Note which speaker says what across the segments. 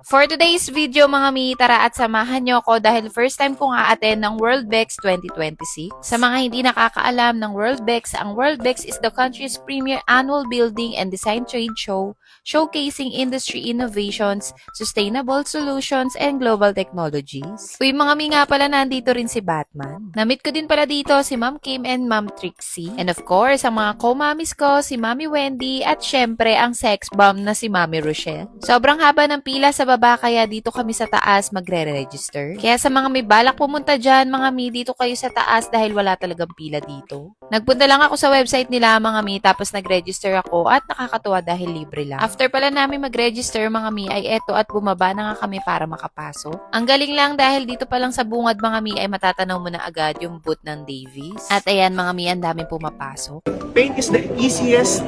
Speaker 1: For today's video mga mi, tara at samahan nyo ako dahil first time kong a-attend ng Worldbex 2026. Sa mga hindi nakakaalam ng Worldbex, ang Worldbex is the country's premier annual building and design trade show showcasing industry innovations, sustainable solutions, and global technologies. Uy mga mi nga pala, nandito rin si Batman. Namit ko din pala dito si Ma'am Kim and Ma'am Trixie. And of course, ang mga co-mamis ko, si Mami Wendy at syempre ang sex bomb na si Mami Rochelle. Sobrang haba ng pila sa baba kaya dito kami sa taas magre-register. Kaya sa mga may balak pumunta dyan, mga mi, dito kayo sa taas dahil wala talagang pila dito. Nagpunta lang ako sa website nila mga mi tapos nag-register ako at nakakatuwa dahil libre lang. After pala namin mag-register mga mi ay eto at bumaba na nga kami para makapasok. Ang galing lang dahil dito pa lang sa bungad mga mi ay matatanaw mo na agad yung booth ng Davies. At ayan mga mi, ang daming pumapasok.
Speaker 2: Paint is the easiest,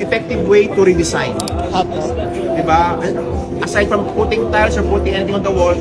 Speaker 2: effective way to redesign. Diba? Aside from putting tiles or putting anything on the wall,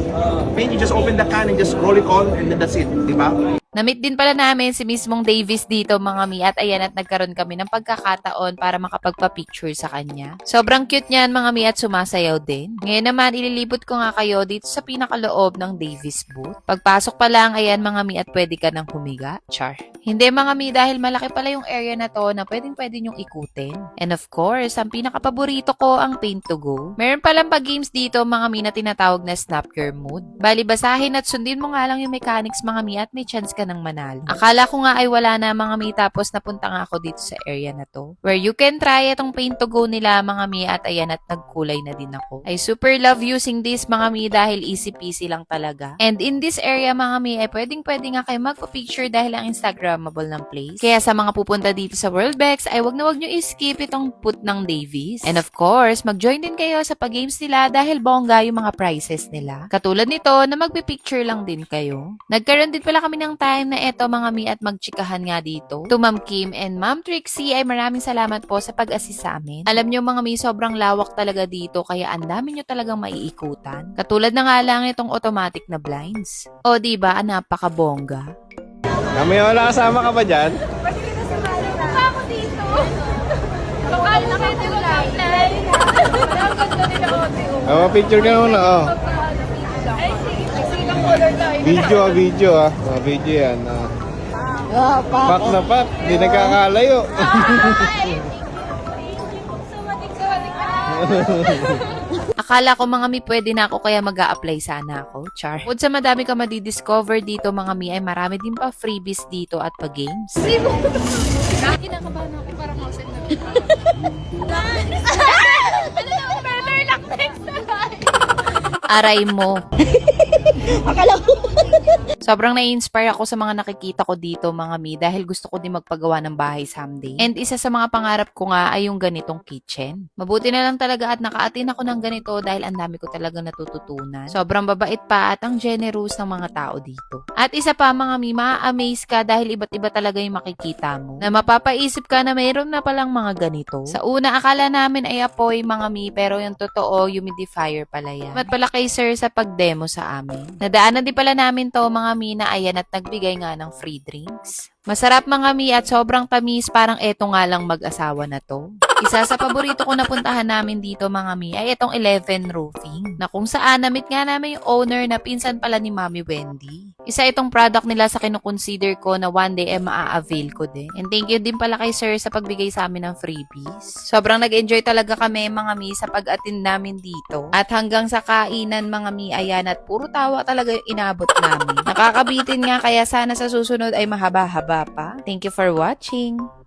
Speaker 2: paint, you just open the can and just roll it on and then that's it. Diba?
Speaker 1: Namit din pala namin si mismong Davies dito mga mi at ayan at nagkaroon kami ng pagkakataon para makapagpa-picture sa kanya. Sobrang cute niyan mga mi at sumasayaw din. Ngayon naman ililibot ko nga kayo dito sa pinakaloob ng Davies booth. Pagpasok pa lang ayan mga mi at pwede ka nang humiga. Char. Hindi mga mi dahil malaki pala yung area na to na pwede nyong ikutin. And of course, ang pinakapaborito ko ang Paint to Go. Meron palang pa-games dito mga mi na tinatawag na Snap Your Mood. Bali basahin at sundin mo nga lang yung mechanics mga mi at may chance ka ng manalo. Akala ko nga ay wala na mga mi tapos napunta nga ako dito sa area na to where you can try itong Paint to Go nila mga mi at ayan at nagkulay na din ako. I super love using this mga mi dahil easy peasy lang talaga. And in this area mga mi ay pwede nga kayo magpa-picture dahil ang Instagrammable ng place. Kaya sa mga pupunta dito sa Worldbex ay wag na wag nyo i-skip itong put ng Davies. And of course, mag-join din kayo sa pag-games nila dahil bongga yung mga prizes nila. Katulad nito na magpi-picture lang din kayo. Nagkaroon din pala kami ng time na eto mga mi at magchikahan nga dito. To Ma'am Kim and Ma'am Trixie ay maraming salamat po sa pag-assist sa amin. Alam nyo mga mi, sobrang lawak talaga dito kaya ang dami nyo talagang maiikutan. Katulad na nga lang itong automatic na blinds. O diba, napakabongga.
Speaker 3: Kami wala kasama ka ba dyan?
Speaker 4: Pwede kita sumali na. Mukha ako dito. Bakal na kayo dito lang. Ang ganda nila Ote.
Speaker 3: Picture ka muna, oh.
Speaker 4: Ay, sige. Sige ng color tayo.
Speaker 3: Video, video, ah. Video yan, ah. Pak na pak, hindi nagkakalayo.
Speaker 4: Ay! Sumatik ka.
Speaker 1: Akala ko mga mi pwede na ako kaya mag-a-apply sana ako. Char. Bukod sa madami ka madidiscover dito mga mi ay marami din pa freebies dito at pa-games.
Speaker 4: Kinakabahan ako para mausin na rin. Ano na, better luck next time.
Speaker 1: Aray mo. Sobrang na-inspire ako sa mga nakikita ko dito mga mi dahil gusto ko din magpagawa ng bahay someday. And isa sa mga pangarap ko nga ay yung ganitong kitchen. Mabuti na lang talaga at naka-attend ako ng ganito dahil ang dami ko talaga natututunan. Sobrang babait pa at ang generous ng mga tao dito. At isa pa mga mi, ma-amaze ka dahil iba't iba talaga yung makikita mo. Na mapapaisip ka na mayroon na palang mga ganito. Sa una akala namin ay apoy mga mi pero yung totoo humidifier pala yan. At pala kay sir sa pag-demo sa amin. Nadaanan din pala namin to mga mi na ayan at nagbigay nga ng free drinks. Masarap mga mi at sobrang tamis, parang eto nga lang mag-asawa na to. Isa sa paborito ko na puntahan namin dito mga mi ay itong 11 Roofing na kung saan namit nga namin yung owner na pinsan pala ni Mami Wendy. Isa itong product nila sa kinukonsider ko na one day ay maa-avail ko din. And thank you din pala kay sir sa pagbigay sa amin ng freebies. Sobrang nag-enjoy talaga kami mga mi sa pag-attend namin dito. At hanggang sa kainan mga mi ayan at puro tawa talaga yung inabot namin. Nakakabitin nga kaya sana sa susunod ay mahaba-haba pa. Thank you for watching!